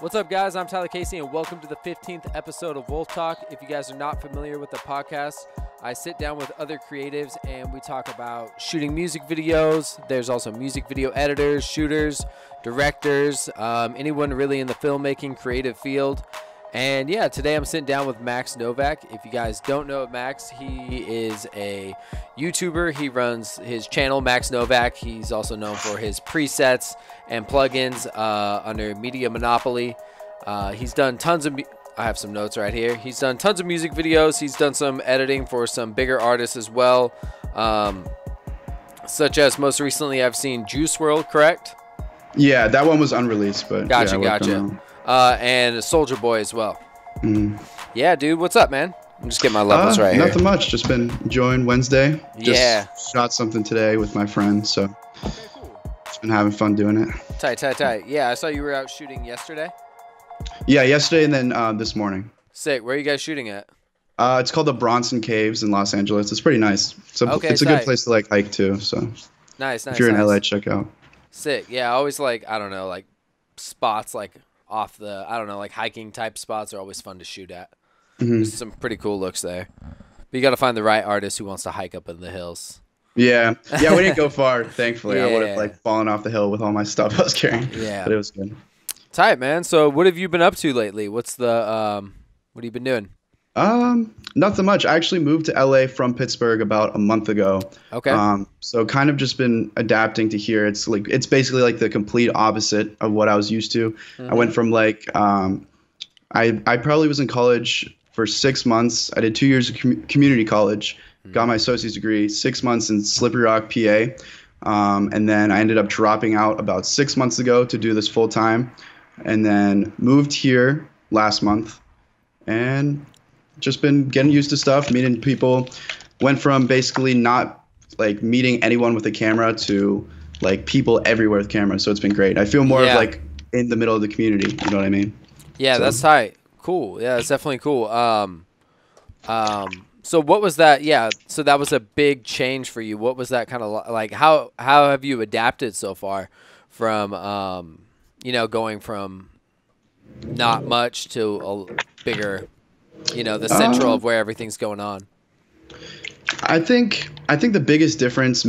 What's up, guys? I'm Tyler Casey, and welcome to the 15th episode of Wolf Talk. If you guys are not familiar with the podcast, I sit down with other creatives and we talk about shooting music videos. There's also music video editors, shooters, directors, anyone really in the filmmaking creative field. And yeah, today I'm sitting down with Max Novak. If you guys don't know Max, he is a YouTuber. He runs his channel, Max Novak. He's also known for his presets and plugins under Media Monopoly. He's done tons of... I have some notes right here. He's done tons of music videos. He's done some editing for some bigger artists as well. Such as most recently I've seen Juice WRLD, correct? Yeah, that one was unreleased, but Gotcha. And Soulja Boy as well. Yeah, dude, what's up, man? I'm just getting my levels right here. Nothing much. Just been enjoying Wednesday. Just shot something today with my friend, so just been having fun doing it. Tight. Yeah, I saw you were out shooting yesterday. Yeah, yesterday and then this morning. Sick. Where are you guys shooting at? It's called the Bronson Caves in Los Angeles. It's pretty nice. It's a good place to like hike too. So nice. If you're in LA, check out. Sick. Yeah, I always like spots like off the like hiking type spots are always fun to shoot at. There's some pretty cool looks there. But you got to find the right artist who wants to hike up in the hills. Yeah, we didn't go far, thankfully. Yeah. I would have fallen off the hill with all my stuff I was carrying. Yeah, but it was good. Tight, man. So what have you been up to lately? What's the what have you been doing? Nothing much. I actually moved to LA from Pittsburgh about a month ago. Okay. So kind of just been adapting to here. It's basically like the complete opposite of what I was used to. I went from I probably was in college for 6 months. I did 2 years of community college, got my associate's degree, 6 months in Slippery Rock, PA. And then I ended up dropping out about 6 months ago to do this full time, and then moved here last month and just been getting used to stuff, meeting people. Went from basically not like meeting anyone with a camera to like people everywhere with cameras. So it's been great. I feel more of like in the middle of the community. You know what I mean? Yeah, so. That's tight. Cool. Yeah, that's definitely cool. So what was that? Yeah, so that was a big change for you. What was that kind of like? How have you adapted so far from going from not much to a bigger, the central of where everything's going on? I think the biggest difference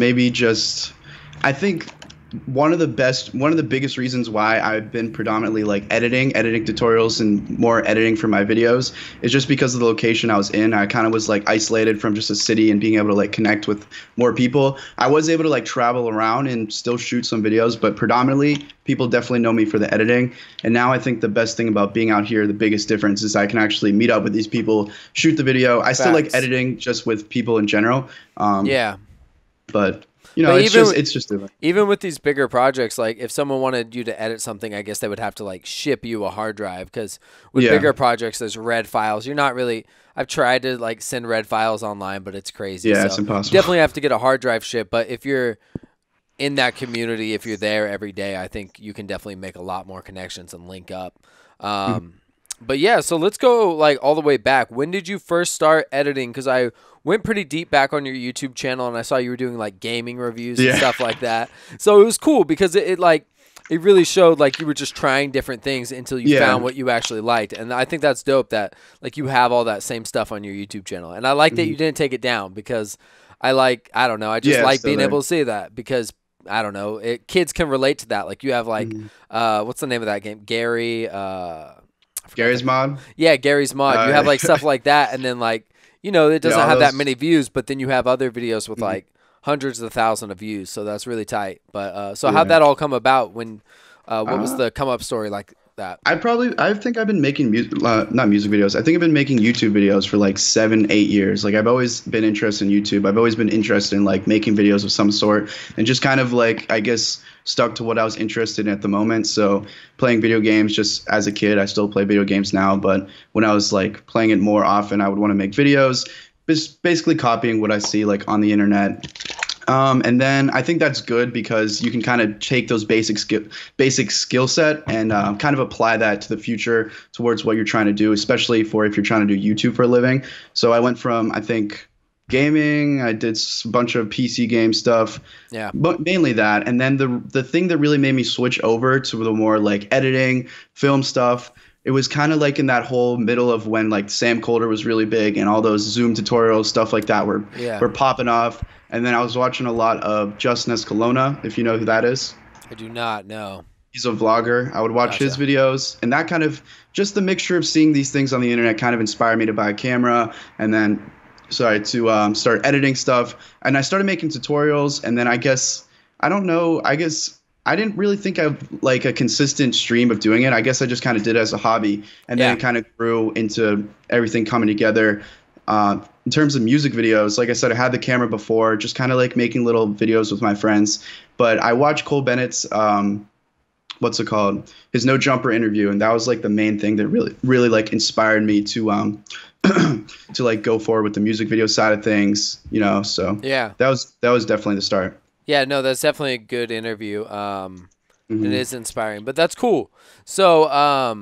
one of the biggest reasons why I've been predominantly like editing tutorials and more editing for my videos is just because of the location I was in. I kind of was like isolated from just a city and being able to like connect with more people. I was able to like travel around and still shoot some videos, but predominantly people definitely know me for the editing. And now I think the best thing about being out here, the biggest difference is I can actually meet up with these people, shoot the video. I still like editing just with people in general. But it's just different. Even with these bigger projects, like if someone wanted you to edit something, I guess they would have to like ship you a hard drive, because with bigger projects, there's red files. You're not really. I've tried to like send red files online, but it's crazy. Yeah, it's impossible. You definitely have to get a hard drive shipped. But if you're in that community, if you're there every day, I think you can definitely make a lot more connections and link up. But yeah, so let's go like all the way back. When did you first start editing? Because I went pretty deep back on your YouTube channel and I saw you were doing like gaming reviews and stuff like that. So it was cool because it really showed like you were just trying different things until you found what you actually liked. And I think that's dope that like you have all that same stuff on your YouTube channel. And I like that you didn't take it down, because I just like being able to see that, because I don't know, kids can relate to that. Like you have like what's the name of that game? Gary's Mod? Yeah, Gary's Mod. You have like stuff like that, and then like, it doesn't have that many views, but then you have other videos with like hundreds of thousands of views, so that's really tight. But how'd that all come about? When what was the come up story like that? I think I've been making not music videos. I think I've been making YouTube videos for like 7-8 years. Like I've always been interested in YouTube. I've always been interested in like making videos of some sort, and just kind of like, I guess, stuck to what I was interested in at the moment. So playing video games, just as a kid, I still play video games now, but when I was like playing it more often, I would want to make videos, just basically copying what I see like on the internet. And then I think that's good because you can kind of take those basic skill set and kind of apply that to the future towards what you're trying to do, especially for if you're trying to do YouTube for a living. So I went from, I think, gaming. I did a bunch of PC game stuff. Yeah. But mainly that. And then the thing that really made me switch over to the more like editing, film stuff, it was kind of like in that whole middle of when like Sam Colder was really big and all those Zoom tutorials, stuff like that were popping off. And then I was watching a lot of Justin Escalona, if you know who that is. I do not know. He's a vlogger. I would watch his videos, and that kind of just the mixture of seeing these things on the internet kind of inspired me to buy a camera and then to start editing stuff. And I started making tutorials, and then I guess I didn't really think of like a consistent stream of doing it. I guess I just kind of did it as a hobby, and then it kind of grew into everything coming together. In terms of music videos, like I said, I had the camera before, just kind of like making little videos with my friends. But I watched Cole Bennett's his No Jumper interview, and that was like the main thing that really like inspired me to to like go forward with the music video side of things, you know. So that was definitely the start. Yeah, no, that's definitely a good interview. It is inspiring, but that's cool. So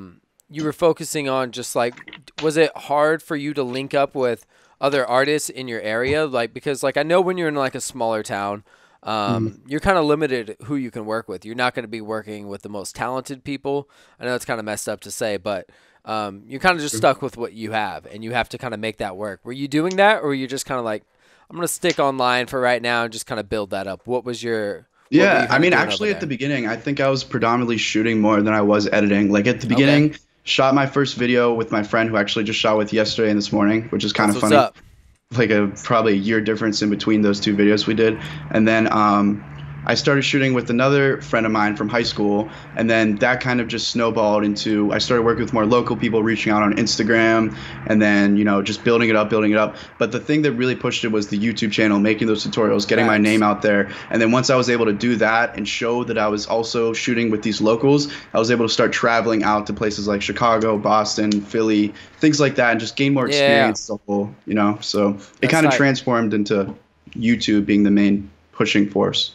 you were focusing on just like, was it hard for you to link up with other artists in your area? Like, because like I know when you're in like a smaller town, you're kind of limited who you can work with. You're not going to be working with the most talented people. I know it's kind of messed up to say, but you're kind of just stuck with what you have, and you have to kind of make that work. Were you doing that, or were you just kind of like, I'm going to stick online for right now and just kind of build that up? What was your... Yeah, I mean, actually at the beginning, I think I was predominantly shooting more than I was editing. Like at the beginning, shot my first video with my friend who actually just shot with yesterday and this morning, which is kind of funny. What's up? Like probably a year difference in between those two videos we did. And then I started shooting with another friend of mine from high school, and then that kind of just snowballed into, I started working with more local people, reaching out on Instagram, and then, you know, just building it up. But the thing that really pushed it was the YouTube channel, making those tutorials, getting my name out there. And then once I was able to do that and show that I was also shooting with these locals, I was able to start traveling out to places like Chicago, Boston, Philly, things like that, and just gain more experience, you know. So it kind of transformed into YouTube being the main pushing force.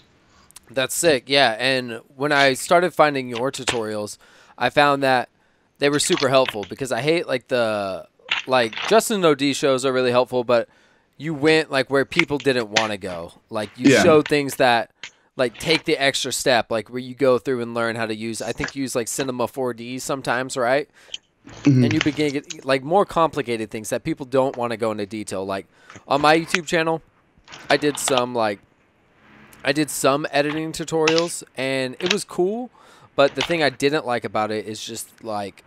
That's sick, yeah. And when I started finding your tutorials, I found that they were super helpful, because I hate like Justin OD shows are really helpful, but you went like where people didn't want to go. Like you showed things that like take the extra step, like where you go through and learn how to use, I think you use like Cinema 4D sometimes, right? And you begin like more complicated things that people don't want to go into detail. Like on my YouTube channel, I did some editing tutorials, and it was cool, but the thing I didn't like about it is just like,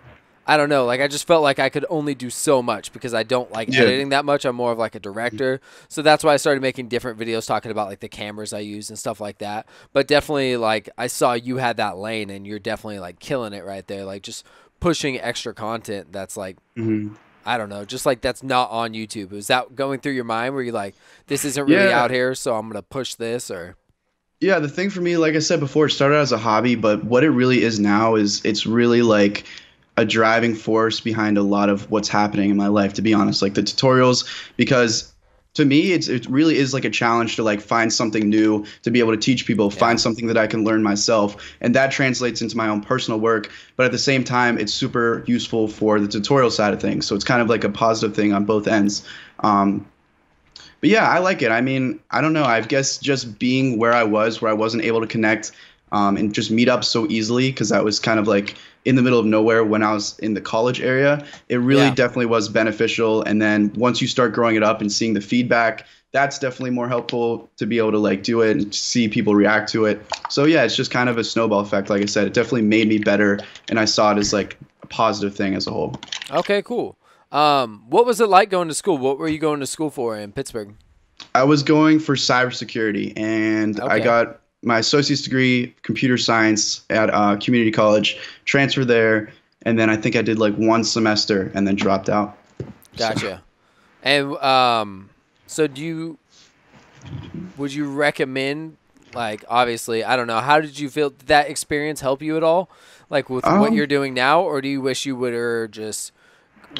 I don't know, like I just felt like I could only do so much because I don't like editing that much. I'm more of like a director. So that's why I started making different videos talking about like the cameras I use and stuff like that. But definitely like I saw you had that lane, and you're definitely like killing it right there. Like just pushing extra content that's like, I don't know, just like that's not on YouTube. Was that going through your mind where you're like, this isn't really out here, so I'm going to push this? Or... Yeah, the thing for me, like I said before, it started as a hobby, but what it really is now is it's really like a driving force behind a lot of what's happening in my life, to be honest. Like the tutorials, because to me, it really is like a challenge to like find something new, to be able to teach people, find something that I can learn myself. And that translates into my own personal work. But at the same time, it's super useful for the tutorial side of things. So it's kind of like a positive thing on both ends. But yeah, I like it. I mean, I don't know. I guess just being where I wasn't able to connect and just meet up so easily, because I was kind of like in the middle of nowhere when I was in the college area, it really definitely was beneficial. And then once you start growing it up and seeing the feedback, that's definitely more helpful to be able to like do it and see people react to it. So yeah, it's just kind of a snowball effect. Like I said, it definitely made me better, and I saw it as like a positive thing as a whole. Okay, cool. What was it like going to school? What were you going to school for in Pittsburgh? I was going for cybersecurity, and I got my associate's degree, computer science at community college, transferred there, and then I think I did like one semester and then dropped out. Gotcha. And so would you recommend, like, obviously, I don't know, how did you feel? Did that experience help you at all, like with what you're doing now, or do you wish you would have just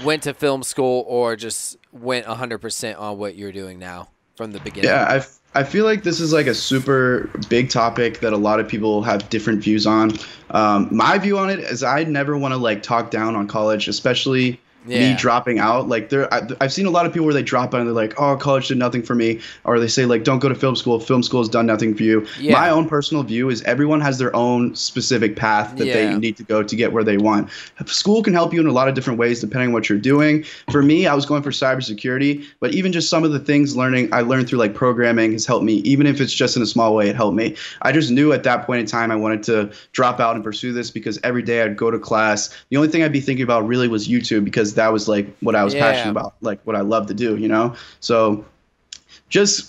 went to film school or just went 100% on what you're doing now from the beginning? Yeah, I feel like this is like a super big topic that a lot of people have different views on. My view on it is I never want to like talk down on college, especially me dropping out. Like I've seen a lot of people where they drop out and they're like, oh, college did nothing for me. Or they say like, don't go to film school. Film school has done nothing for you. Yeah. My own personal view is everyone has their own specific path that they need to go to get where they want. School can help you in a lot of different ways depending on what you're doing. For me, I was going for cybersecurity, but even just some of the things I learned through like programming has helped me. Even if it's just in a small way, it helped me. I just knew at that point in time I wanted to drop out and pursue this because every day I'd go to class. The only thing I'd be thinking about really was YouTube because that was like what I was passionate about, like what I love to do, you know? So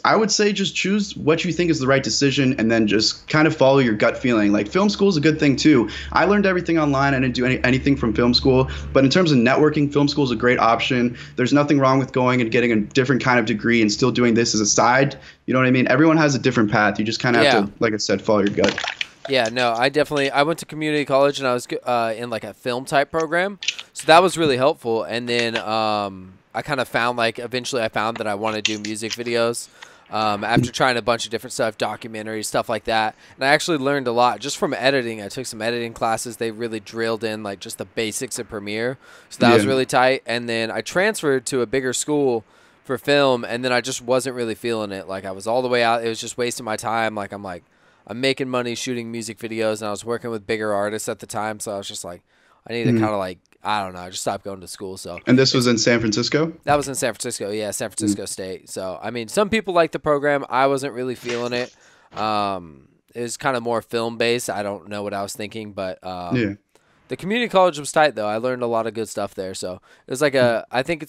I would say just choose what you think is the right decision and then just kind of follow your gut feeling. Like film school is a good thing too. I learned everything online. I didn't do anything from film school. But in terms of networking, film school is a great option. There's nothing wrong with going and getting a different kind of degree and still doing this as a side. You know what I mean? Everyone has a different path. You just kind of have to, like I said, follow your gut. Yeah, no, I went to community college and I was in like a film type program. So that was really helpful. And then I kind of found eventually I found that I want to do music videos after trying a bunch of different stuff, documentaries, stuff like that. And I actually learned a lot just from editing. I took some editing classes. They really drilled in like just the basics of Premiere. So that was really tight. And then I transferred to a bigger school for film and then I just wasn't really feeling it. Like I was all the way out. It was just wasting my time. I'm making money shooting music videos, and I was working with bigger artists at the time, so I was just like, I need to kind of I don't know, I just stopped going to school. So. And this was in San Francisco? That was in San Francisco, yeah, San Francisco State. So, I mean, some people like the program. I wasn't really feeling it. It was kind of more film-based. I don't know what I was thinking, but the community college was tight, though. I learned a lot of good stuff there. So, it was like I think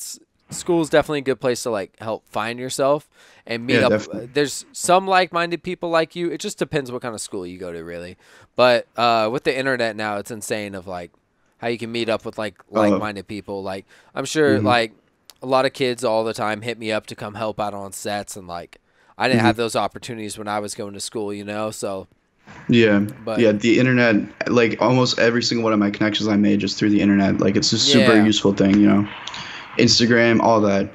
school is definitely a good place to help find yourself and meet up. Definitely. There's some like-minded people like you. It just depends what kind of school you go to, really. But with the internet now, it's insane of how you can meet up with like-minded people. I'm sure a lot of kids all the time hit me up to come help out on sets, and I didn't have those opportunities when I was going to school, you know. So the internet, almost every single one of my connections I made just through the internet. It's a super useful thing, you know. Instagram, all that.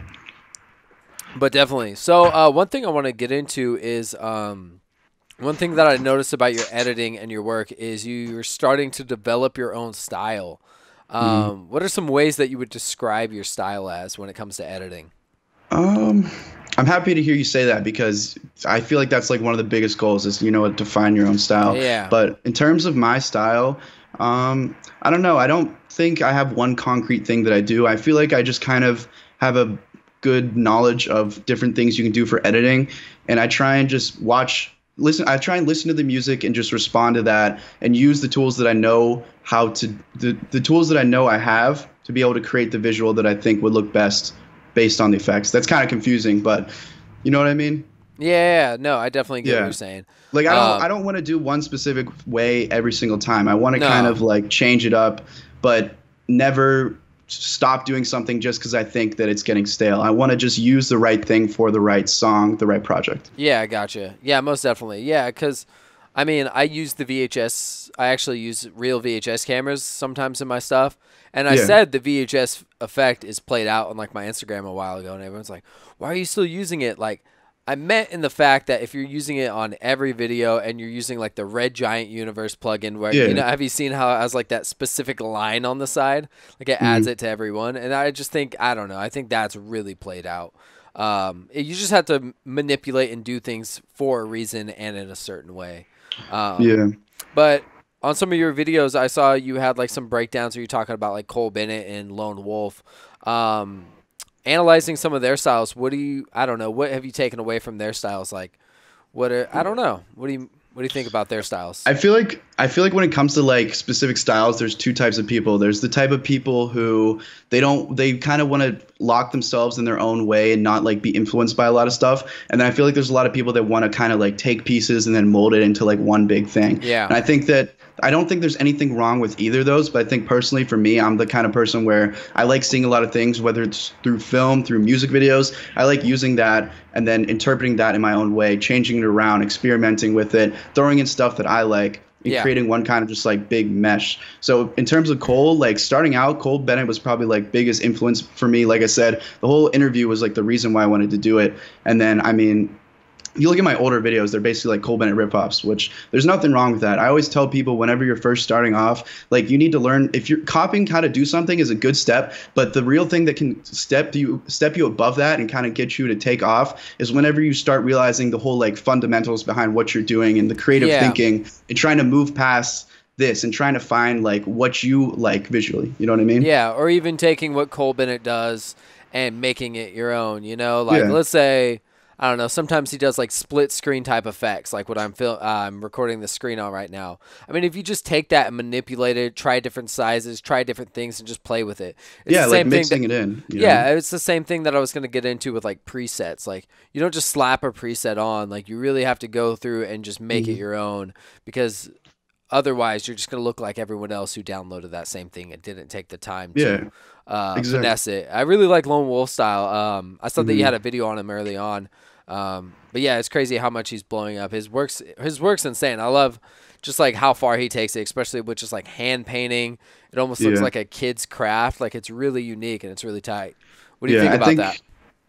But definitely. So one thing I want to get into is one thing that I noticed about your editing and your work is you're starting to develop your own style. What are some ways that you would describe your style as when it comes to editing? I'm happy to hear you say that because I feel like that's one of the biggest goals is, to find your own style. Yeah. But in terms of my style, I don't know. I don't think I have one concrete thing that I do. I feel like I just kind of have a good knowledge of different things you can do for editing, and I try and just listen to the music and just respond to that and use the tools that I know the tools that I know I have to be able to create the visual that I think would look best based on the effects. That's kind of confusing, but you know what I mean? Yeah, no, I definitely get what you're saying. I don't want to do one specific way every single time. I want to kind of change it up, but never stop doing something just because I think that it's getting stale. I want to just use the right thing for the right song, the right project. Yeah, I gotcha. Yeah, most definitely. Yeah, because, I mean, I use the VHS. I actually use real VHS cameras sometimes in my stuff. And I said the VHS effect is played out on my Instagram a while ago, and everyone's like, why are you still using it? I meant in the fact that if you're using it on every video and you're using the Red Giant Universe plugin where, have you seen how it has that specific line on the side? It adds it to everyone. And I just think, I don't know, I think that's really played out. You just have to manipulate and do things for a reason and in a certain way. But on some of your videos, I saw you had some breakdowns where you're talking about Cole Bennett and Lone Wolf. Analyzing some of their styles, what have you taken away from their styles? I don't know. What do you think about their styles? I feel like when it comes to specific styles, there's two types of people. There's the type of people who they kind of want to lock themselves in their own way and not be influenced by a lot of stuff. And then I feel like there's a lot of people that want to kind of take pieces and then mold it into one big thing. Yeah. And I don't think there's anything wrong with either of those, but I think personally for me, I'm the kind of person where I like seeing a lot of things, whether it's through film, through music videos. I like using that and then interpreting that in my own way, changing it around, experimenting with it, throwing in stuff that I like, and creating one kind of just big mesh. So in terms of Cole, starting out, Cole Bennett was probably biggest influence for me. Like I said, the whole interview was the reason why I wanted to do it. And then, I mean, you look at my older videos, they're basically like Cole Bennett rip-offs, which there's nothing wrong with that. I always tell people whenever you're first starting off, like you need to learn, if you're copying how to do something is a good step, but the real thing that can step you above that and kind of get you to take off is whenever you start realizing the whole like fundamentals behind what you're doing and the creative thinking and trying to move past this and trying to find like what you like visually. You know what I mean? Yeah, or even taking what Cole Bennett does and making it your own, you know? Like let's say, I don't know, sometimes he does like split screen type effects, like what I'm recording the screen on right now. I mean, if you just take that and manipulate it, try different sizes, try different things and just play with it. It's the like mixing it in. Yeah, it's the same thing that I was going to get into with like presets. Like you don't just slap a preset on, like you really have to go through and just make it your own, because otherwise you're just going to look like everyone else who downloaded that same thing and didn't take the time to finesse it. I really like Lone Wolf style. I saw that you had a video on him early on. But yeah, it's crazy how much he's blowing up. His work's insane. I love just like how far he takes it, especially with just like hand painting. It almost looks like a kid's craft. Like it's really unique and it's really tight. What do you think about that?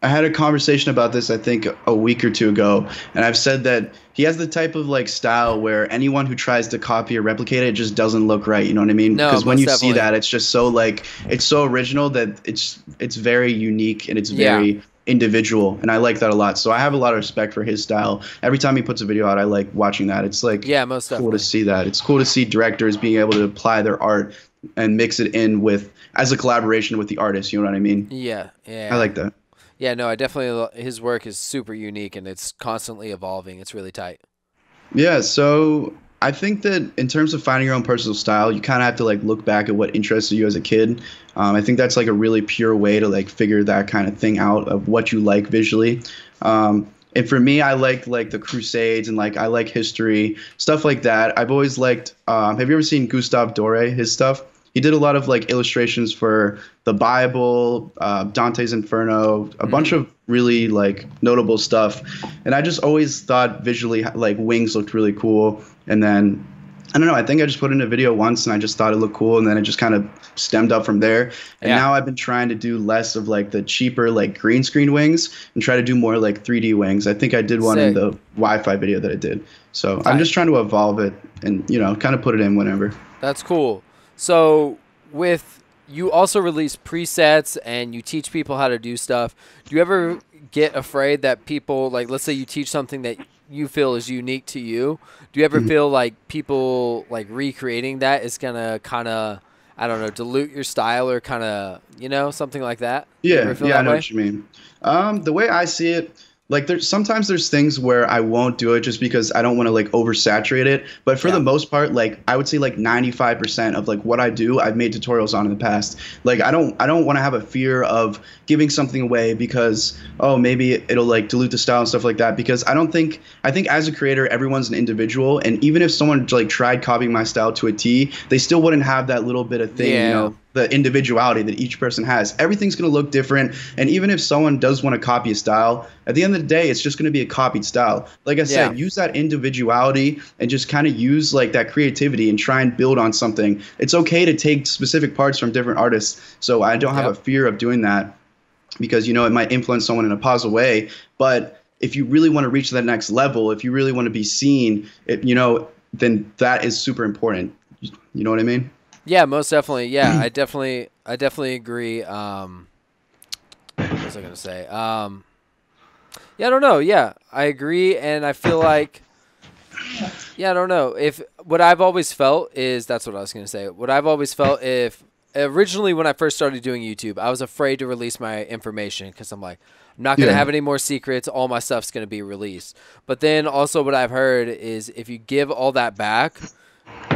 I had a conversation about this, I think, a week or two ago, and I've said that he has the type of like style where anyone who tries to copy or replicate it just doesn't look right. You know what I mean? No, because when you see that, it's just so like it's so original that it's very unique and it's very individual, and I like that a lot. So I have a lot of respect for his style. Every time he puts a video out, I like watching that. It's like most cool to see that. It's cool to see directors being able to apply their art and mix it in with as a collaboration with the artist. You know what I mean? Yeah. I like that. Yeah, no, I definitely, his work is super unique and it's constantly evolving. It's really tight. Yeah, so I think that in terms of finding your own personal style, you kind of have to like look back at what interested you as a kid. I think that's like a really pure way to like figure that kind of thing out of what you like visually. And for me, I like the Crusades and like I like history, stuff like that. I've always liked, have you ever seen Gustave Doré, his stuff? He did a lot of like illustrations for the Bible, Dante's Inferno, a bunch of really like notable stuff. And I just always thought visually like wings looked really cool. And then I don't know, I think I just put in a video once and I just thought it looked cool, and then it just kind of stemmed up from there. And now I've been trying to do less of like the cheaper like green screen wings and try to do more like 3D wings. I think I did one in the Wi-Fi video that I did. So I'm just trying to evolve it and, you know, kind of put it in whenever. That's cool. So you also release presets and you teach people how to do stuff. Do you ever get afraid that people, like let's say you teach something that you feel is unique to you, do you ever feel like people like recreating that is going to kind of, I don't know, dilute your style or kind of, you know, something like that? Yeah, I know what you mean. The way I see it, like sometimes there's things where I won't do it just because I don't want to like oversaturate it. But for the most part, like I would say like 95% of like what I do, I've made tutorials on in the past. Like I don't want to have a fear of giving something away because, oh, maybe it'll like dilute the style and stuff like that. Because I think as a creator, everyone's an individual. And even if someone like tried copying my style to a T, they still wouldn't have that little bit of thing, you know, the individuality that each person has. Everything's going to look different. And even if someone does want to copy a style, at the end of the day, it's just going to be a copied style. Like I said, use that individuality and just kind of use like that creativity and try and build on something. It's okay to take specific parts from different artists. So I don't have a fear of doing that because, you know, it might influence someone in a positive way. But if you really want to reach that next level, if you really want to be seen, you know, then that is super important. You know what I mean? Yeah, most definitely. Yeah, I definitely agree. What was I gonna say? Yeah, I don't know. Yeah, I agree, and I feel like, I don't know. If what I've always felt is, that's what I was gonna say. What I've always felt, if originally when I first started doing YouTube, I was afraid to release my information because I'm like, I'm not gonna have any more secrets. All my stuff's gonna be released. But then also what I've heard is if you give all that back,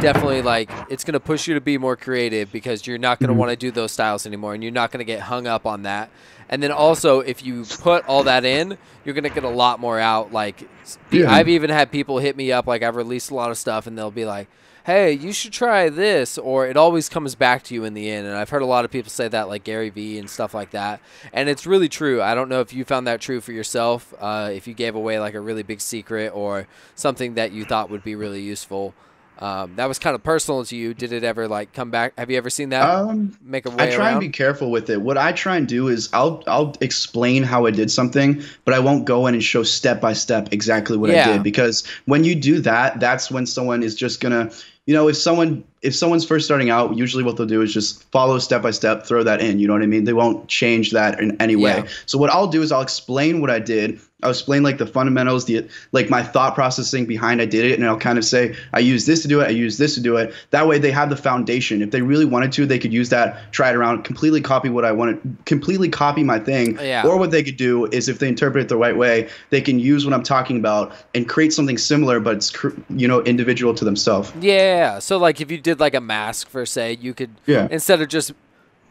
definitely like it's going to push you to be more creative because you're not going to want to do those styles anymore and you're not going to get hung up on that. And then also if you put all that in, you're going to get a lot more out. Like I've even had people hit me up, like I've released a lot of stuff and they'll be like, hey, you should try this, or it always comes back to you in the end. And I've heard a lot of people say that, like Gary Vee and stuff like that. And it's really true. I don't know if you found that true for yourself, if you gave away like a really big secret or something that you thought would be really useful. That was kind of personal to you. Did it ever like come back? Have you ever seen that make a way I try around? and be careful with it. What I try and do is I'll explain how I did something, but I won't go in and show step by step exactly what I did, because when you do that, that's when someone is just gonna, if someone's first starting out, usually what they'll do is just follow step by step, throw that in. You know what I mean? They won't change that in any way. So what I'll do is I'll explain what I did. I'll explain like the fundamentals, like my thought processing behind I did it, and I'll kind of say I use this to do it, I use this to do it. That way they have the foundation. If they really wanted to, they could use that, try it around, completely copy what I wanted, completely copy my thing. Or what they could do is, if they interpret it the right way, they can use what I'm talking about and create something similar, but it's individual to themselves. Yeah. So like if you did like a mask for say, you could instead of just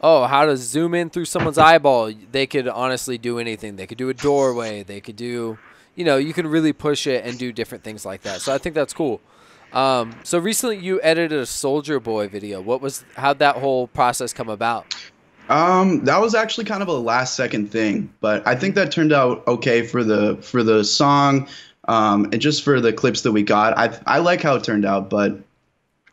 how to zoom in through someone's eyeball, they could honestly do anything. They could do a doorway. They could do, you can really push it and do different things like that. So I think that's cool. So recently you edited a Soulja Boy video. How'd that whole process come about? That was actually kind of a last second thing, but I think that turned out okay for the song, and just for the clips that we got. I like how it turned out, but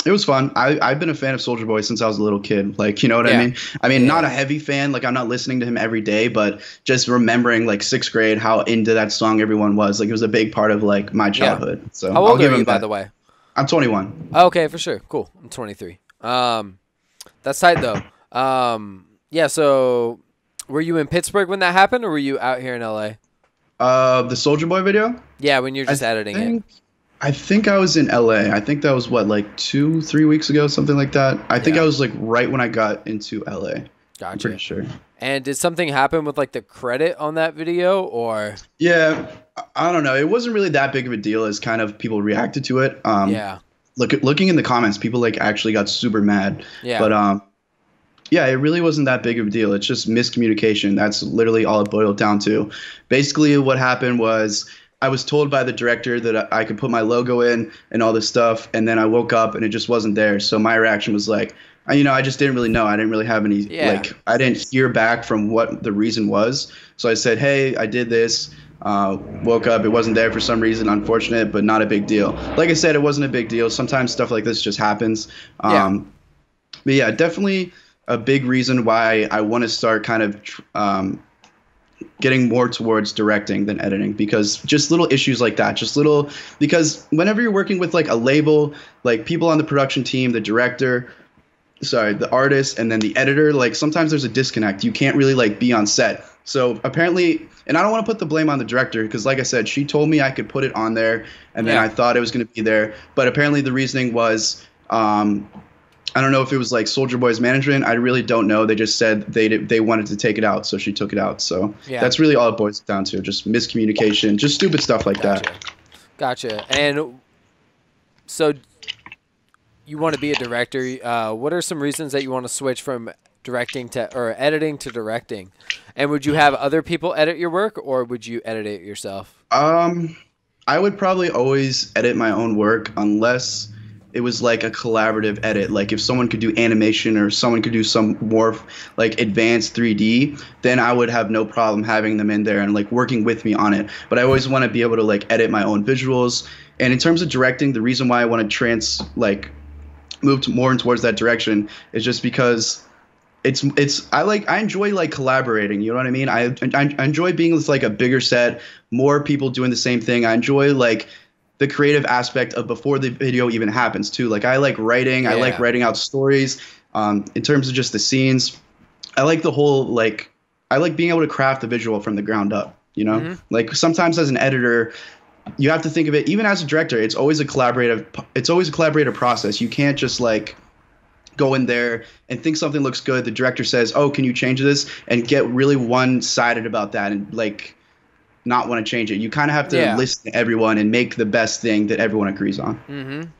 it was fun. I've been a fan of Soulja Boy since I was a little kid. Like, you know what I mean? I mean, not a heavy fan. Like, I'm not listening to him every day, but just remembering like 6th grade, how into that song everyone was. Like, it was a big part of like my childhood. So how old are you, by the way? I'm 21. Okay, for sure. Cool. I'm 23. That's tight though. Yeah. So, were you in Pittsburgh when that happened, or were you out here in LA? The Soulja Boy video? Yeah, when you're just editing it. I think I was in LA. I think that was like 2-3 weeks ago, something like that. I think I was like right when I got into LA. Gotcha. I'm pretty sure. And did something happen with like the credit on that video, or? Yeah, I don't know. It wasn't really that big of a deal as kind of people reacted to it. Looking in the comments, people like actually got super mad. Yeah. But yeah, it really wasn't that big of a deal. It's just miscommunication. That's literally all it boiled down to. Basically, what happened was, I was told by the director that I could put my logo in and all this stuff, and then I woke up and it just wasn't there. So my reaction was like, I just didn't really know. I didn't really have any, I didn't hear back from what the reason was. So I said, hey, I did this, woke up, it wasn't there for some reason, unfortunate, but not a big deal. Like I said, it wasn't a big deal. Sometimes stuff like this just happens. But yeah, definitely a big reason why I want to start kind of getting more towards directing than editing, because just little issues like that, because whenever you're working with like a label, like people on the production team, the director, the artist, and then the editor, like sometimes there's a disconnect. You can't really like be on set. So apparently, and I don't want to put the blame on the director, because like I said, she told me I could put it on there, and then I thought it was going to be there. But apparently the reasoning was, I don't know if it was like Soulja Boy's management. I really don't know. They just said they wanted to take it out, so she took it out. So that's really all it boils down to, just miscommunication, just stupid stuff like that. Gotcha. And so you want to be a director. What are some reasons that you want to switch from editing to directing? And would you have other people edit your work, or would you edit it yourself? I would probably always edit my own work unless it was like a collaborative edit. Like if someone could do animation or someone could do some more like advanced 3D, then I would have no problem having them in there and like working with me on it. But I always want to be able to like edit my own visuals. And in terms of directing, the reason why I want to move more towards that direction is just because I enjoy like collaborating, you know what I mean? I enjoy being with like a bigger set, more people doing the same thing. I enjoy like the creative aspect of before the video even happens too. Like I like writing, I like writing out stories. In terms of just the scenes, I like the whole I like being able to craft the visual from the ground up, you know? Like sometimes as an editor, you have to think of it, even as a director, it's always a collaborative process. You can't just like go in there and think something looks good. The director says, "Oh, can you change this?" and get really one-sided about that and like not want to change it. You kind of have to listen to everyone and make the best thing that everyone agrees on.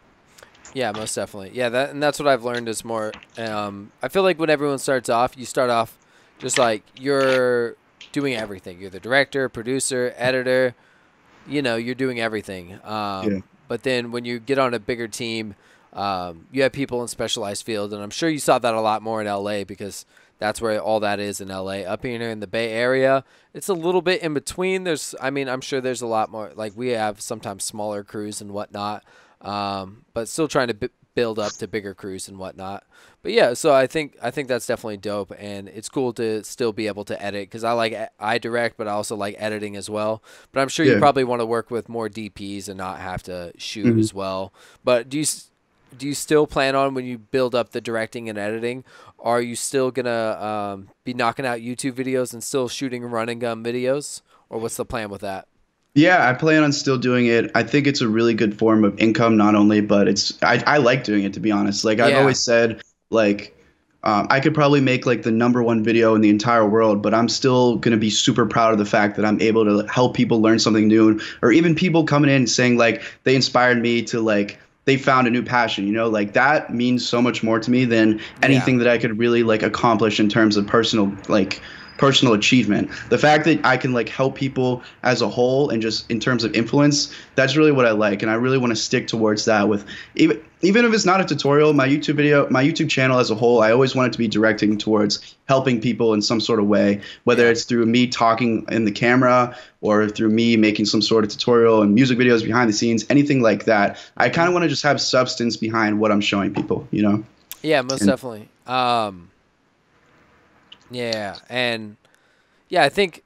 Yeah, most definitely. Yeah, that's what I've learned is more. I feel like when everyone starts off, you start off just like you're doing everything. You're the director, producer, editor. You know, you're doing everything. But then when you get on a bigger team, you have people in specialized fields, and I'm sure you saw that a lot more in LA because that's where all that is in LA. Up here in the Bay Area, it's a little bit in between. I'm sure there's a lot more. Like we have sometimes smaller crews and whatnot. but still trying to build up to bigger crews and whatnot. But yeah, so I think that's definitely dope, and it's cool to still be able to edit, because I direct, but I also like editing as well. But I'm sure you probably want to work with more DPs and not have to shoot as well. But do you still plan on, when you build up the directing and editing, are you still gonna be knocking out YouTube videos and still shooting run and gun videos, or what's the plan with that? Yeah, I plan on still doing it. I think it's a really good form of income, not only, but I like doing it, to be honest. Like I've always said, like I could probably make like the #1 video in the entire world, but I'm still going to be super proud of the fact that I'm able to help people learn something new, or even people coming in and saying like they inspired me to, like, they found a new passion, you know, like that means so much more to me than anything that I could really like accomplish in terms of personal achievement. The fact that I can like help people as a whole and just in terms of influence, that's really what I like. And I really want to stick towards that with even if it's not a tutorial, my YouTube channel as a whole, I always want it to be directing towards helping people in some sort of way, whether it's through me talking in the camera or through me making some sort of tutorial and music videos behind the scenes, anything like that. I kind of want to just have substance behind what I'm showing people, you know? Yeah, most definitely. Yeah, and yeah, I think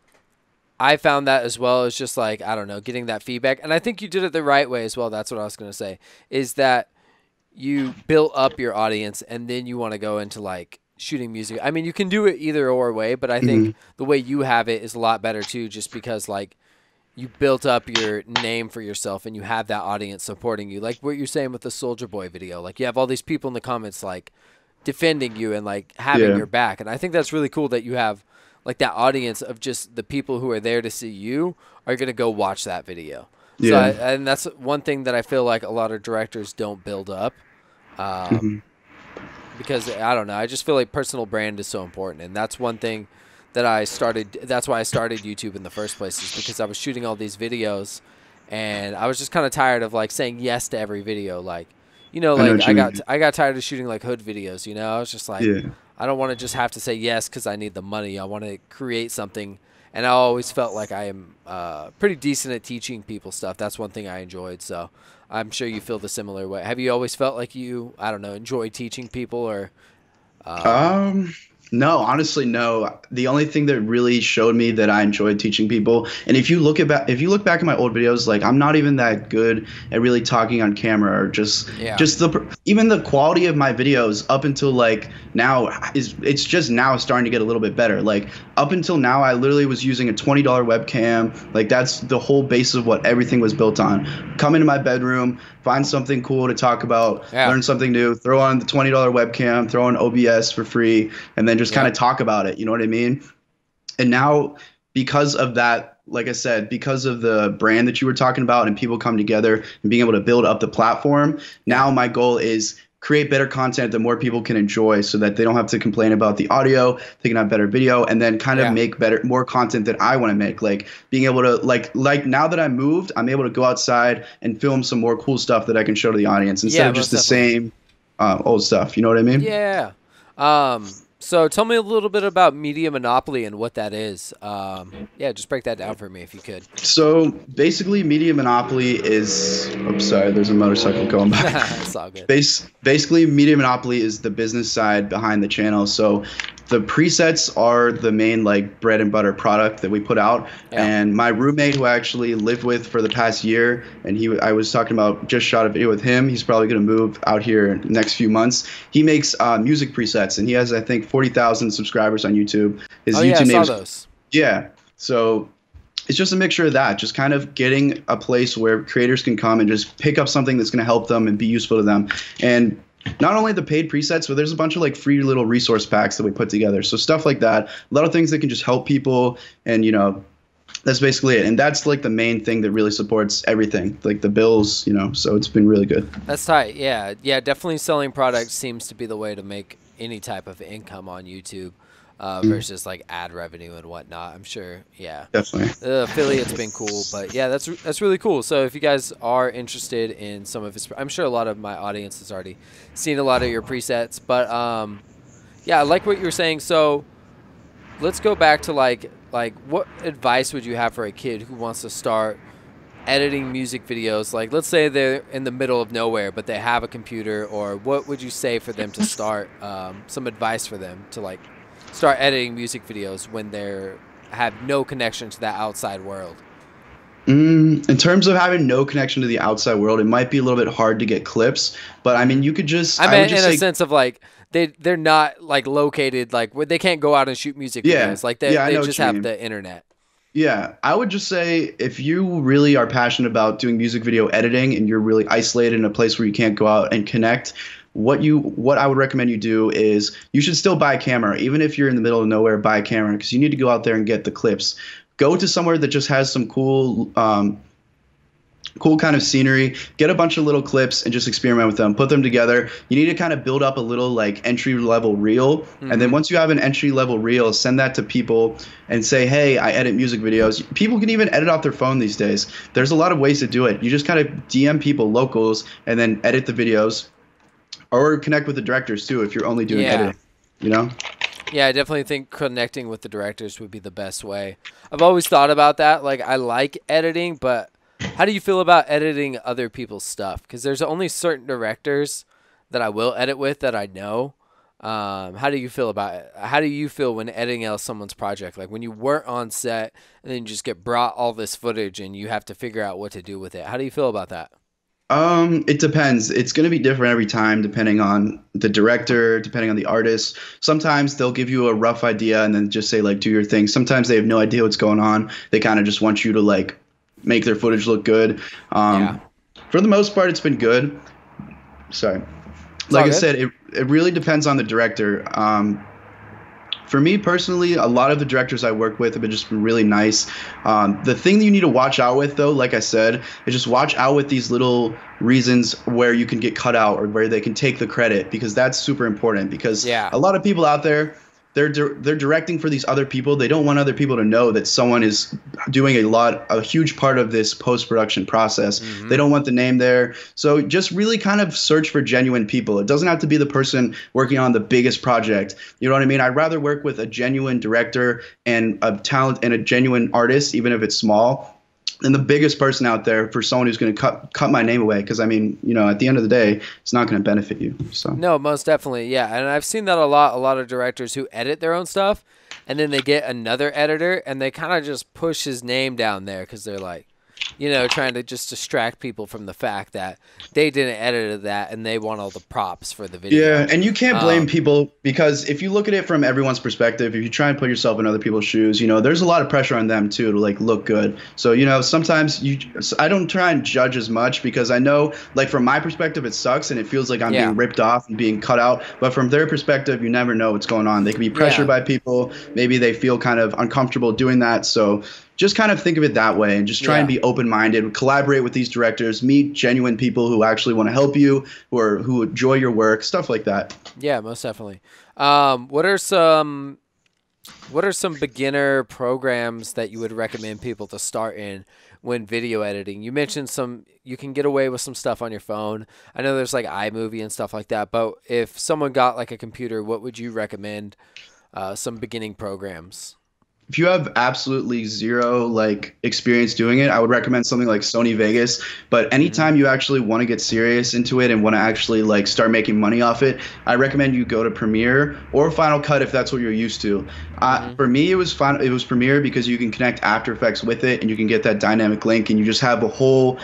I found that as well. It's just like, I don't know, getting that feedback. And I think you did it the right way as well. That's what I was going to say, is that you built up your audience and then you want to go into like shooting music. I mean, you can do it either or way, but I think the way you have it is a lot better too, just because like you built up your name for yourself and you have that audience supporting you. Like what you're saying with the Soulja Boy video, like you have all these people in the comments like defending you and like having your back. And I think that's really cool that you have like that audience of just the people who are there to see you are going to go watch that video. So and that's one thing that I feel like a lot of directors don't build up, because I don't know, I just feel like personal brand is so important. And that's one thing that that's why I started YouTube in the first place, is because I was shooting all these videos and I was just kind of tired of like saying yes to every video. Like, you know, like I got tired of shooting like hood videos, you know. I was just like, I don't want to just have to say yes because I need the money. I want to create something. And I always felt like I am pretty decent at teaching people stuff. That's one thing I enjoyed. So I'm sure you feel the similar way. Have you always felt like you, I don't know, enjoy teaching people, or? No, honestly, no. The only thing that really showed me that I enjoyed teaching people, and if you look back at my old videos, like I'm not even that good at really talking on camera, or just even the quality of my videos up until like now it's just now starting to get a little bit better. Like up until now, I literally was using a $20 webcam. Like that's the whole base of what everything was built on. Come into my bedroom, find something cool to talk about, learn something new, throw on the $20 webcam, throw on OBS for free, and then just kind of talk about it. You know what I mean? And now, because of that, like I said, because of the brand that you were talking about and people come together and being able to build up the platform, now my goal is create better content that more people can enjoy, so that they don't have to complain about the audio, they can have better video, and then kind of make more content that I want to make. Like being able to like now that I moved, I'm able to go outside and film some more cool stuff that I can show to the audience instead of just the same old stuff. You know what I mean? Yeah. So tell me a little bit about Media Monopoly and what that is. Yeah, just break that down for me if you could. So basically, Media Monopoly is. Oh, sorry, there's a motorcycle going by. It's all good. Basically, Media Monopoly is the business side behind the channel. So the presets are the main like bread and butter product that we put out. And my roommate, who I actually lived with for the past year, and I was talking about, just shot a video with him. He's probably going to move out here next few months. He makes music presets, and he has, I think, 40,000 subscribers on YouTube. His YouTube name. I saw those. Yeah. So it's just a mixture of that, just kind of getting a place where creators can come and just pick up something that's going to help them and be useful to them. And not only the paid presets, but there's a bunch of like free little resource packs that we put together. So stuff like that, a lot of things that can just help people. And, you know, that's basically it. And that's like the main thing that really supports everything, like the bills, you know, so it's been really good. That's tight. Yeah. Yeah. Definitely selling products seems to be the way to make any type of income on YouTube. Versus like ad revenue and whatnot. I'm sure, definitely. The affiliate's been cool, but yeah, that's really cool. So if you guys are interested in some of his, I'm sure a lot of my audience has already seen a lot of your presets, but yeah, I like what you were saying. So let's go back to like what advice would you have for a kid who wants to start editing music videos? Like, let's say they're in the middle of nowhere, but they have a computer, or what would you say for them to start, some advice for them to like start editing music videos when they're have no connection to that outside world? In terms of having no connection to the outside world, it might be a little bit hard to get clips, but I mean, you could just, I mean, in a sense of like, they're not like located, like they can't go out and shoot music videos. Like they just have the internet. Yeah, I would just say if you really are passionate about doing music video editing and you're really isolated in a place where you can't go out and connect, what I would recommend you do is you should still buy a camera. Even if you're in the middle of nowhere, buy a camera, because you need to go out there and get the clips. Go to somewhere that just has some cool kind of scenery, get a bunch of little clips and just experiment with them, put them together. You need to kind of build up a little like entry level reel. And then once you have an entry level reel, send that to people and say, hey, I edit music videos. People can even edit off their phone these days. There's a lot of ways to do it. You just kind of DM people, locals, and then edit the videos, or connect with the directors too if you're only doing editing, you know? Yeah, I definitely think connecting with the directors would be the best way. I've always thought about that. Like, I like editing, but how do you feel about editing other people's stuff? Because there's only certain directors that I will edit with that I know. How do you feel about it? How do you feel when editing out someone's project? Like when you weren't on set and then you just get brought all this footage and you have to figure out what to do with it. How do you feel about that? It depends. It's going to be different every time, depending on the director, depending on the artist. Sometimes they'll give you a rough idea and then just say, like, do your thing. Sometimes they have no idea what's going on. They kind of just want you to, like, make their footage look good. For the most part, it's been good. Sorry. Like I said, it really depends on the director. For me personally, a lot of the directors I work with have been just really nice. The thing that you need to watch out with, though, like I said, is just watch out with these little reasons where you can get cut out or where they can take the credit, because that's super important. Because a lot of people out there, they're directing for these other people. They don't want other people to know that someone is doing a huge part of this post-production process. They don't want the name there. So just really kind of search for genuine people. It doesn't have to be the person working on the biggest project. You know what I mean? I'd rather work with a genuine director and a talent and a genuine artist, even if it's small, than the biggest person out there for someone who's going to cut my name away. Because, I mean, you know, at the end of the day, it's not going to benefit you. So no, most definitely. Yeah. And I've seen that a lot of directors who edit their own stuff and then they get another editor and they kind of just push his name down there because they're like, you know, trying to just distract people from the fact that they didn't edit that and they want all the props for the video. Yeah, and you can't blame people, because if you look at it from everyone's perspective, if you try and put yourself in other people's shoes, you know, there's a lot of pressure on them too to like look good. So, you know, sometimes I don't try and judge as much, because I know, like, from my perspective, it sucks and it feels like I'm being ripped off and being cut out. But from their perspective, you never know what's going on. They can be pressured by people. Maybe they feel kind of uncomfortable doing that. So just kind of think of it that way and just try and be open-minded, collaborate with these directors, meet genuine people who actually want to help you, who enjoy your work, stuff like that. Yeah, most definitely. What are some beginner programs that you would recommend people to start in when video editing? You mentioned you can get away with some stuff on your phone. I know there's like iMovie and stuff like that, but if someone got like a computer, what would you recommend some beginning programs? If you have absolutely zero like experience doing it, I would recommend something like Sony Vegas. But anytime you actually want to get serious into it and want to actually like start making money off it, I recommend you go to Premiere or Final Cut if that's what you're used to. For me, it was Premiere, because you can connect After Effects with it and you can get that dynamic link and you just have a whole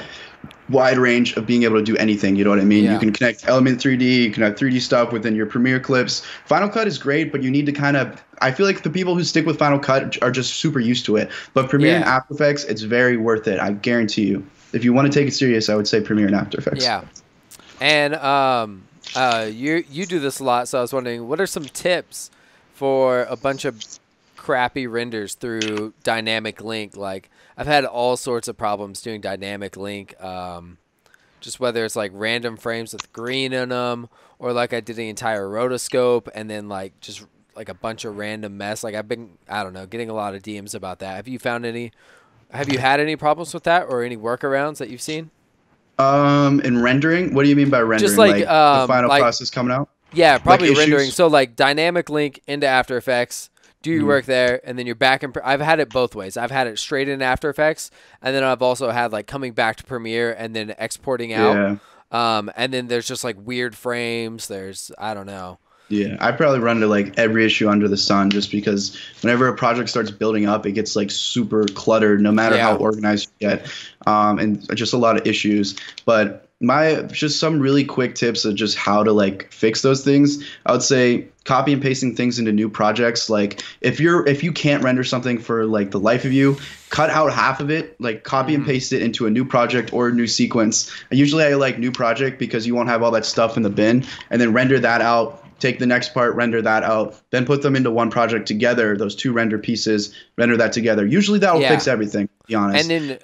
wide range of being able to do anything. You know what I mean? You can connect Element 3D, you can have 3D stuff within your Premiere clips. Final Cut is great, but you need to kind of, I feel like the people who stick with Final Cut are just super used to it. But Premiere and After Effects, it's very worth it. I guarantee you. If you want to take it serious, I would say Premiere and After Effects. Yeah. And you do this a lot, so I was wondering, what are some tips for a bunch of crappy renders through dynamic link? Like, I've had all sorts of problems doing dynamic link, just whether it's like random frames with green in them, or like I did the entire rotoscope and then like just like a bunch of random mess. Like I've been, I don't know, getting a lot of DMs about that. Have you had any problems with that, or any workarounds that you've seen? In rendering? What do you mean by rendering? Just like the final process coming out? Yeah, probably like rendering. issues? So like dynamic link into After Effects, do your work there, and then you're back in. I've had it both ways. I've had it straight in After Effects, and then I've also had like coming back to Premiere and then exporting out. And then there's just like weird frames. There's, I don't know. Yeah, I probably run to like every issue under the sun, just because whenever a project starts building up, it gets like super cluttered, no matter how organized you get, and just a lot of issues. But just some really quick tips of just how to like fix those things. I would say copy and pasting things into new projects. Like if you can't render something for like the life of you, cut out half of it, like copy and paste it into a new project or a new sequence. Usually I like new project because you won't have all that stuff in the bin, and then render that out. Take the next part, render that out, then put them into one project together, those two render pieces, render that together. Usually that will fix everything, to be honest. And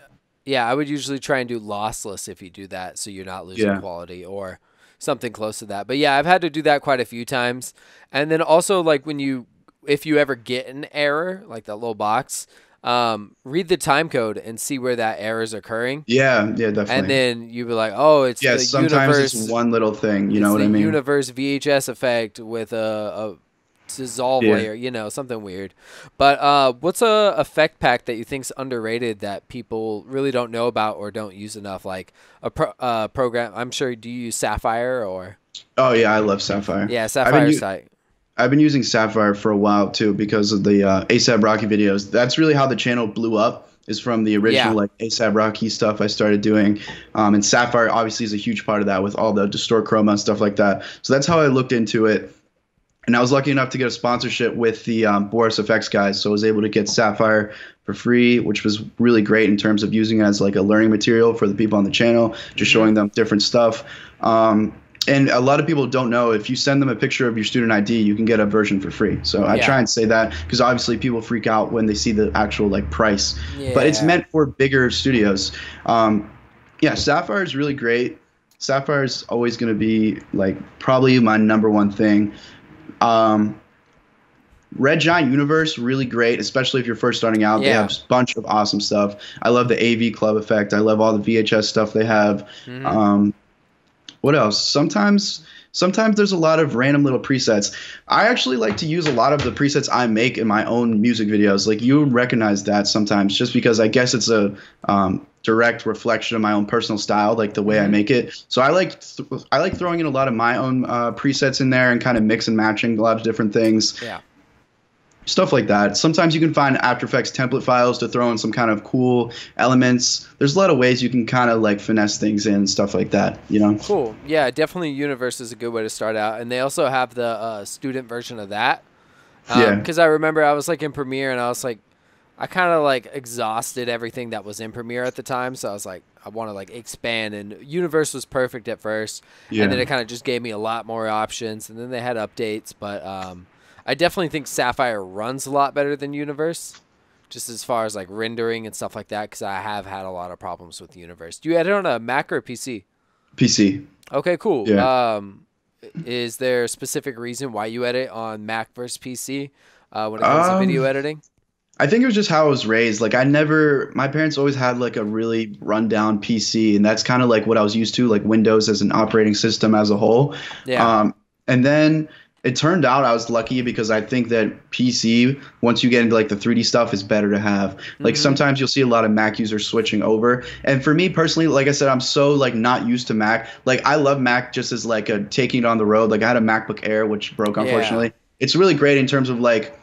then, I would usually try and do lossless if you do that, so you're not losing quality or something close to that. But yeah, I've had to do that quite a few times. And then also, like, if you ever get an error, like that little box, read the time code and see where that error is occurring. Yeah, definitely. And then you'd be like, oh, it's the sometimes universe. It's one little thing, you know what I mean? Universe VHS effect with a dissolve layer, something weird. But what's a effect pack that you think's underrated that people really don't know about or don't use enough? Like a program. I'm sure. Do you use Sapphire or? Oh yeah, I love Sapphire. Yeah, Sapphire's tight. I've been using Sapphire for a while too because of the A$AP Rocky videos. That's really how the channel blew up, is from the original like A$AP Rocky stuff I started doing. And Sapphire obviously is a huge part of that with all the distort chroma and stuff like that. So that's how I looked into it. And I was lucky enough to get a sponsorship with the Boris FX guys, so I was able to get Sapphire for free, which was really great in terms of using it as like a learning material for the people on the channel, just showing them different stuff. And a lot of people don't know, if you send them a picture of your student ID, you can get a version for free. So I try and say that because obviously people freak out when they see the actual like price. But it's meant for bigger studios. Sapphire is really great. Sapphire is always going to be like probably my #1 thing. Red Giant Universe, really great, especially if you're first starting out. They have a bunch of awesome stuff. I love the AV Club effect. I love all the VHS stuff they have. What else? Sometimes there's a lot of random little presets. I actually like to use a lot of the presets I make in my own music videos. Like, you recognize that sometimes, just because I guess it's a direct reflection of my own personal style, like the way I make it. So I like throwing in a lot of my own presets in there and kind of mix and matching a lot of different things. Yeah. Stuff like that. Sometimes you can find After Effects template files to throw in some kind of cool elements. There's a lot of ways you can kind of like finesse things in and stuff like that, Cool. Yeah, definitely Universe is a good way to start out. And they also have the student version of that. Because I remember I was like in Premiere and I was like, I kind of like exhausted everything that was in Premiere at the time. So I was like, I want to like expand, and Universe was perfect at first. And then it kind of just gave me a lot more options. And then they had updates, but I definitely think Sapphire runs a lot better than Universe, just as far as like rendering and stuff like that, because I have had a lot of problems with Universe. Do you edit on a Mac or a PC? PC. Okay, cool. Yeah. Is there a specific reason why you edit on Mac versus PC when it comes to video editing? I think it was just how I was raised. Like, my parents always had like a really rundown PC, and that's kind of like what I was used to, like Windows as an operating system as a whole. Yeah. And then it turned out I was lucky because I think that PC, once you get into like the 3D stuff, is better to have. Like sometimes you'll see a lot of Mac users switching over. And for me personally, like I said, I'm so like not used to Mac. Like, I love Mac just as like a taking it on the road. Like, I had a MacBook Air, which broke, unfortunately. It's really great in terms of like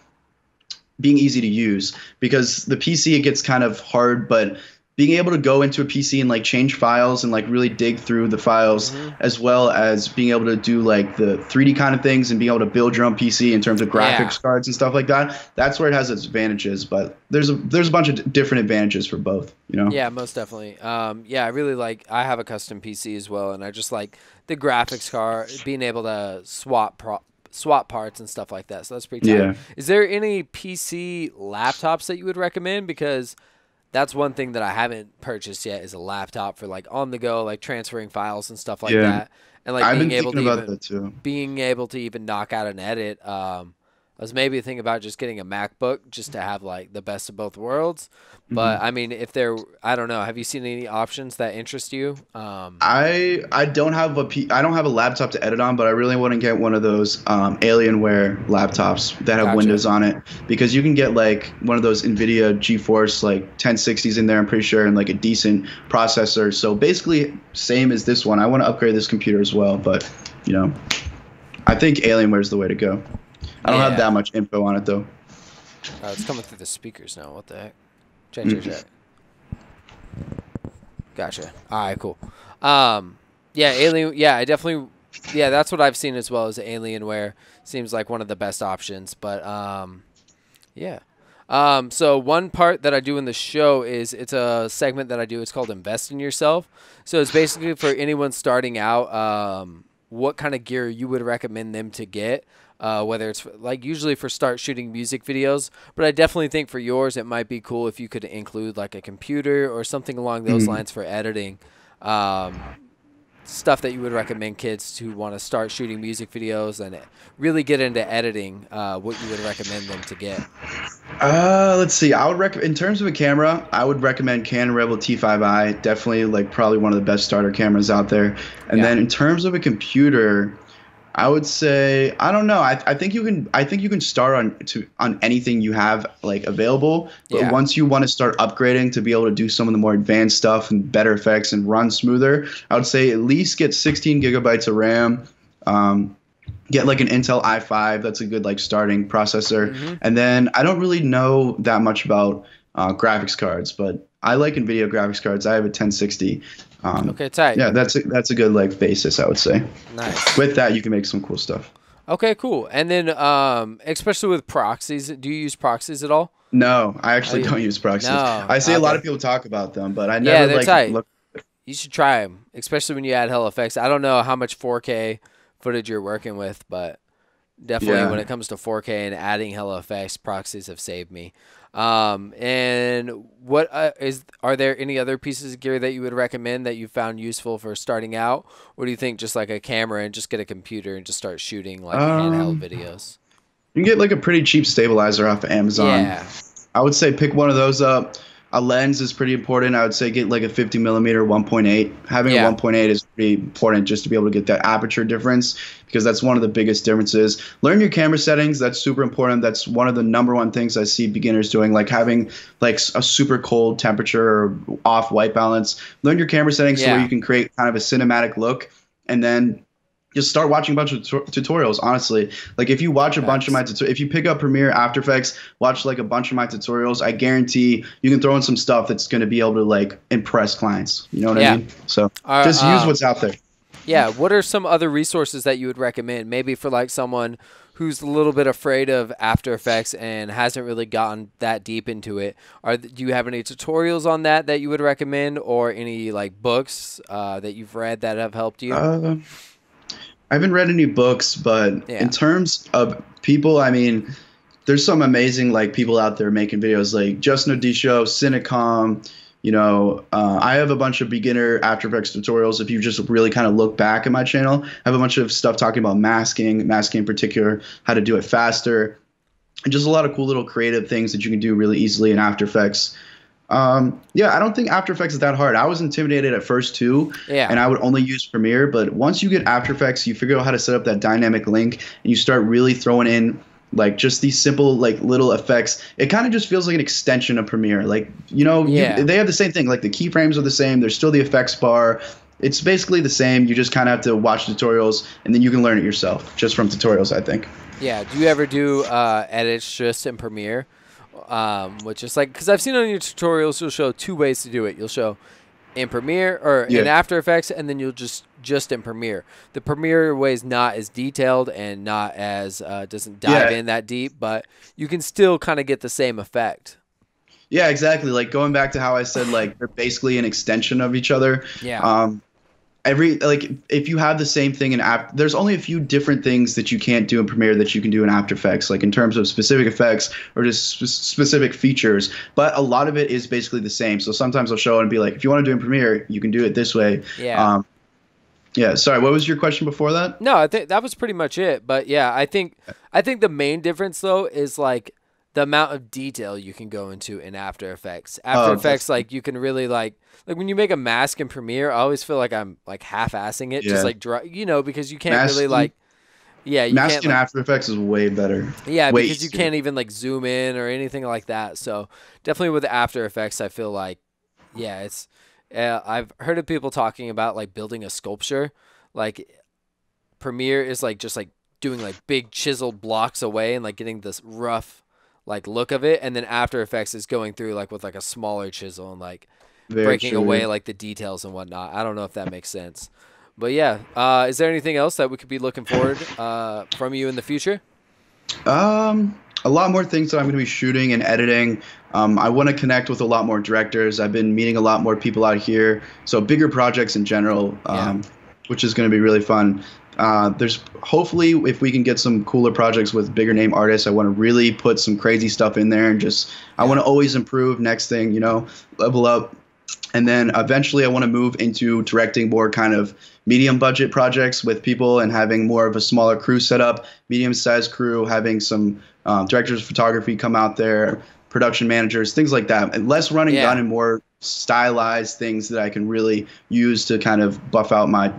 being easy to use, because the PC, it gets kind of hard, but being able to go into a PC and like change files and like really dig through the files, as well as being able to do like the 3D kind of things and being able to build your own PC in terms of graphics cards and stuff like that. That's where it has its advantages, but there's a bunch of different advantages for both, Yeah, most definitely. I really like, I have a custom PC as well, and I just like the graphics card, being able to swap parts and stuff like that. So that's pretty tight. Yeah. Is there any PC laptops that you would recommend? Because that's one thing that I haven't purchased yet, is a laptop for like on the go, like transferring files and stuff like that. And like being able to even knock out an edit. I was maybe thinking about just getting a MacBook just to have like the best of both worlds. But I mean, if there, I don't know. Have you seen any options that interest you? I don't have I don't have a laptop to edit on, but I really want to get one of those Alienware laptops that have Windows on it, because you can get like one of those NVIDIA GeForce like 1060s in there, I'm pretty sure, and like a decent processor. So basically same as this one. I want to upgrade this computer as well, but you know, I think Alienware is the way to go. I don't have that much info on it though. It's coming through the speakers now. What the heck? Check. Gotcha. All right, cool. I definitely, that's what I've seen as well as Alienware. Seems like one of the best options, but so one part that I do in the show is it's a segment that I do. It's called Invest in Yourself. So it's basically for anyone starting out, what kind of gear you would recommend them to get. Whether it's like usually for start shooting music videos, but I definitely think for yours it might be cool if you could include like a computer or something along those lines for editing. Stuff that you would recommend kids who want to start shooting music videos and really get into editing, what you would recommend them to get. Let's see. I would recommend, in terms of a camera, I would recommend Canon Rebel T5i. Definitely like probably one of the best starter cameras out there. And then in terms of a computer, I would say, I don't know. I think you can start on anything you have like available. But once you want to start upgrading to be able to do some of the more advanced stuff and better effects and run smoother, I would say at least get 16 gigabytes of RAM. Get like an Intel i5. That's a good like starting processor. And then I don't really know that much about graphics cards, but I like NVIDIA graphics cards. I have a 1060. Okay, tight. Yeah, that's a good like basis, I would say. Nice. With that, you can make some cool stuff. Okay, cool. And then, especially with proxies, do you use proxies at all? No, I actually don't use proxies. No, I see a lot of people talk about them, but I never like tight. look. You should try them, especially when you add hell effects. I don't know how much 4K footage you're working with, but definitely when it comes to 4K and adding hell effects, proxies have saved me. And what are there any other pieces of gear that you would recommend that you found useful for starting out? Or do you think just like a camera and just get a computer and just start shooting like handheld videos? You can get like a pretty cheap stabilizer off of Amazon. Yeah. I would say pick one of those up. A lens is pretty important. I would say get like a 50 millimeter 1.8. Having a 1.8 is pretty important just to be able to get that aperture difference, because that's one of the biggest differences. Learn your camera settings. That's super important. That's one of the #1 things I see beginners doing, like having like a super cold temperature or off white balance. Learn your camera settings so where you can create kind of a cinematic look, and then just start watching a bunch of tutorials, honestly. Like if you watch a bunch of my if you pick up Premiere, After Effects, watch like a bunch of my tutorials, I guarantee you can throw in some stuff that's going to be able to like impress clients. You know what I mean? So just use what's out there. Yeah. What are some other resources that you would recommend? Maybe for like someone who's a little bit afraid of After Effects and hasn't really gotten that deep into it. Do you have any tutorials on that you would recommend, or any like books that you've read that have helped you? I haven't read any books, but in terms of people, I mean, there's some amazing like people out there making videos like Justin Odisho, Cinecom. You know, I have a bunch of beginner After Effects tutorials. If you just really kind of look back at my channel, I have a bunch of stuff talking about masking in particular, how to do it faster, and just a lot of cool little creative things that you can do really easily in After Effects. I don't think After Effects is that hard. I was intimidated at first too, and I would only use Premiere. But once you get After Effects, you figure out how to set up that dynamic link, and you start really throwing in like just these simple like little effects. It kind of just feels like an extension of Premiere. Like, you know, they have the same thing. Like the keyframes are the same. There's still the effects bar. It's basically the same. You just kind of have to watch tutorials, and then you can learn it yourself just from tutorials, I think. Yeah. Do you ever do edits just in Premiere? Which is like, because I've seen on your tutorials, you'll show 2 ways to do it. You'll show in Premiere or in After Effects, and then you'll just in Premiere. The Premiere way is not as detailed and not as doesn't dive in that deep, but you can still kind of get the same effect. Yeah, exactly. Like going back to how I said, like they're basically an extension of each other. Yeah. If you have the same thing in there's only a few different things that you can't do in Premiere that you can do in After Effects, like in terms of specific effects or just specific features. But a lot of it is basically the same. So sometimes I'll show it and be like, if you want to do it in Premiere, you can do it this way. Yeah. Yeah, sorry, what was your question before that? No, I think that was pretty much it. But yeah, I think the main difference though is like the amount of detail you can go into in After Effects. After Effects, like you can really like when you make a mask in Premiere, I always feel like I'm like half-assing it, just like because you can't really like. Yeah, you Masking can't, like, After Effects is way better. Yeah, way because you easier. can't even like zoom in or anything like that. So definitely with After Effects, I feel like, yeah, it's. I've heard of people talking about like building a sculpture, like Premiere is like just like doing like big chiseled blocks away and like getting this rough like look of it, and then After Effects is going through like with like a smaller chisel and like breaking away like the details and whatnot. I don't know if that makes sense. But yeah, is there anything else that we could be looking forward from you in the future? A lot more things that I'm going to be shooting and editing. I want to connect with a lot more directors. I've been meeting a lot more people out here. So bigger projects in general, which is going to be really fun. There's hopefully if we can get some cooler projects with bigger name artists, I want to really put some crazy stuff in there and just I want to always improve. Next thing, level up. And then eventually I want to move into directing more kind of medium budget projects with people and having more of a smaller crew setup, medium sized crew, having some directors of photography come out there, production managers, things like that. And less running gun and more stylized things that I can really use to kind of buff out my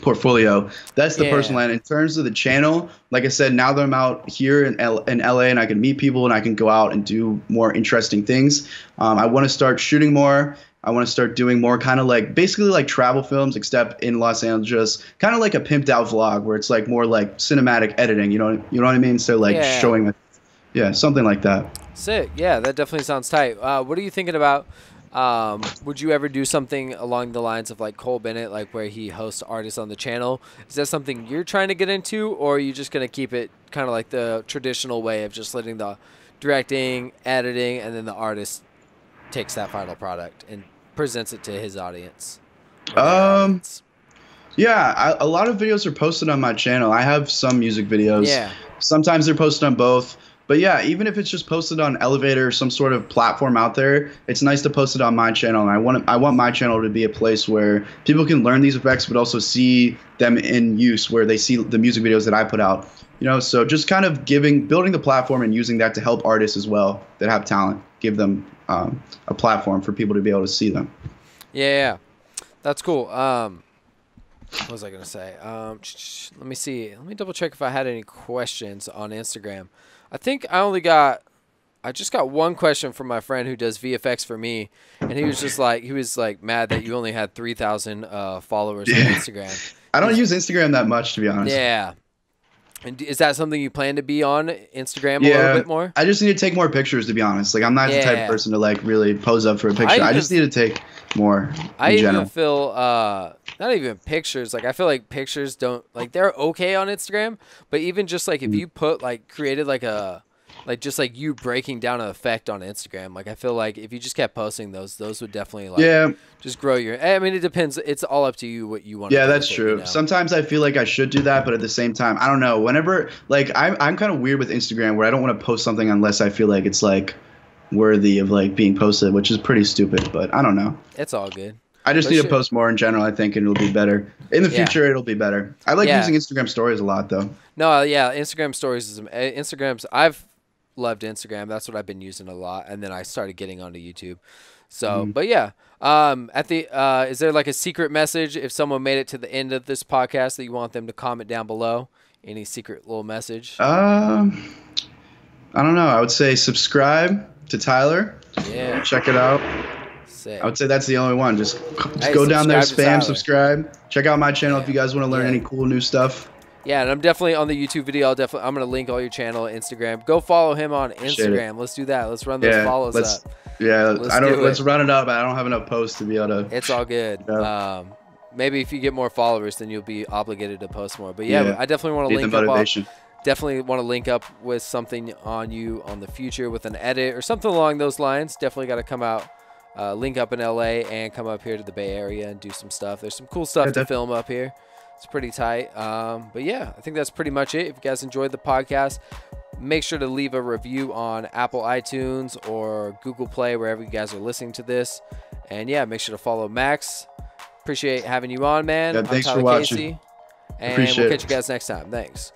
portfolio. That's the personal line. In terms of the channel, like I said, now that I'm out here in LA and I can meet people and I can go out and do more interesting things, I want to start shooting more. I want to start doing more kind of like basically like travel films, except in Los Angeles, kind of like a pimped out vlog where it's like more like cinematic editing. You know what I mean? So like showing, something like that. Sick. Yeah, that definitely sounds tight. What are you thinking about? Would you ever do something along the lines of like Cole Bennett, like where he hosts artists on the channel? Is that something you're trying to get into, or are you just going to keep it kind of like the traditional way of just letting the directing, editing, and then the artist takes that final product and presents it to his audience? Yeah, a lot of videos are posted on my channel. I have some music videos. Yeah. Sometimes they're posted on both. But yeah, even if it's just posted on Elevator or some sort of platform out there, it's nice to post it on my channel. And I want my channel to be a place where people can learn these effects, but also see them in use, where they see the music videos that I put out. So just kind of building the platform and using that to help artists as well that have talent, give them a platform for people to be able to see them. Yeah, that's cool. What was I gonna say? Let me see. Let me double check if I had any questions on Instagram. I think I just got one question from my friend who does VFX for me, and he was like mad that you only had 3,000 followers on Instagram. I don't use Instagram that much, to be honest. Yeah. And is that something you plan to be on Instagram a little bit more? I just need to take more pictures, to be honest. Like I'm not the type of person to like really pose up for a picture. I just need to take more in general. Even feel not even pictures. Like I feel like pictures don't like they're okay on Instagram, but even just like if you put like created like a like just like you breaking down an effect on Instagram, like I feel like if you just kept posting those would definitely like just grow your. I mean, it depends. It's all up to you what you want. Yeah, that's true. Sometimes I feel like I should do that, but at the same time, I don't know. Whenever like I'm kind of weird with Instagram where I don't want to post something unless I feel like it's like worthy of like being posted, which is pretty stupid. But I don't know. It's all good. I just need to post more in general, I think, and it'll be better. In the future, it'll be better. I like using Instagram stories a lot, though. No, yeah, Instagram stories is I've loved Instagram. That's what I've been using a lot, and then I started getting onto YouTube. So, but yeah, is there like a secret message if someone made it to the end of this podcast that you want them to comment down below? Any secret little message? I don't know. I would say subscribe to Tyler. Yeah. Check it out. Sick. I would say that's the only one. Just go down there, spam, subscribe. Check out my channel if you guys want to learn any cool new stuff. Yeah, and I'm definitely on the YouTube video. I'm gonna link all your channel, Instagram. Go follow him on Instagram. Let's do that. Let's run those follows up. Yeah, let's run it up. I don't have enough posts to be able to. It's all good. Maybe if you get more followers, then you'll be obligated to post more. But yeah, I definitely want to link up. Definitely want to link up with something on you on the future with an edit or something along those lines. Definitely got to come out. Link up in LA and come up here to the Bay Area and do some stuff. There's some cool stuff to film up here. It's pretty tight. But yeah, I think that's pretty much it. If you guys enjoyed the podcast, make sure to leave a review on Apple iTunes or Google Play, wherever you guys are listening to this. And yeah, make sure to follow Max. Appreciate having you on, man. Yeah, thanks for watching. Casey, and we'll catch you guys next time. Thanks.